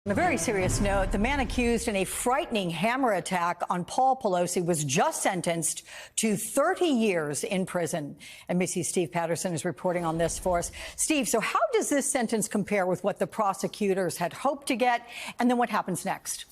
On a very serious note, the man accused in a frightening hammer attack on Paul Pelosi was just sentenced to 30 years in prison. NBC's Steve Patterson is reporting on this for us. Steve, so how does this sentence compare with what the prosecutors had hoped to get? And then what happens next?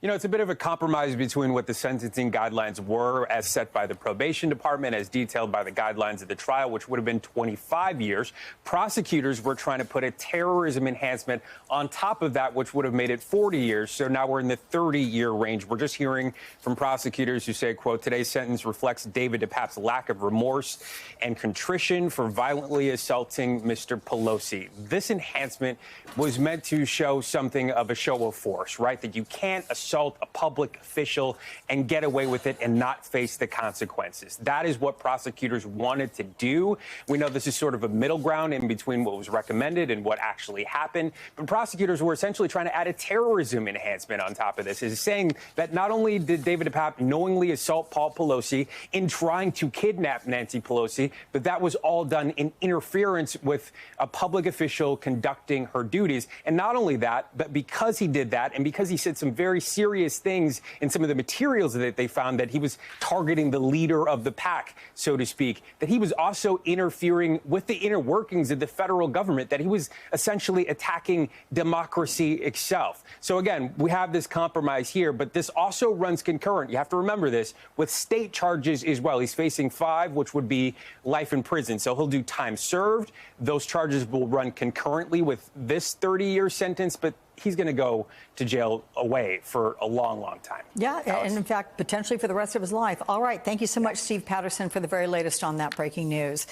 You know, it's a bit of a compromise between what the sentencing guidelines were as set by the probation department, as detailed by the guidelines of the trial, which would have been 25 years. Prosecutors were trying to put a terrorism enhancement on top of that, which would have made it 40 years. So now we're in the 30-year range. We're just hearing from prosecutors who say, quote, today's sentence reflects David DePape's lack of remorse and contrition for violently assaulting Mr. Pelosi. This enhancement was meant to show something of a show of force, right? That you can't assault a public official and get away with it and not face the consequences. That is what prosecutors wanted to do. We know this is sort of a middle ground in between what was recommended and what actually happened. But prosecutors were essentially trying to add a terrorism enhancement on top of this, is saying that not only did David DePape knowingly assault Paul Pelosi in trying to kidnap Nancy Pelosi, but that was all done in interference with a public official conducting her duties. And not only that, but because he did that and because he said some very serious things in some of the materials that they found, that he was targeting the leader of the pack, so to speak, that he was also interfering with the inner workings of the federal government, that he was essentially attacking democracy itself. So again, we have this compromise here, but this also runs concurrent. You have to remember this with state charges as well. He's facing 5, which would be life in prison. So he'll do time served. Those charges will run concurrently with this 30-year sentence, but he's going to go to jail away for a long, long time. Yeah, and in fact, potentially for the rest of his life. All right. Thank you so much, Steve Patterson, for the very latest on that breaking news.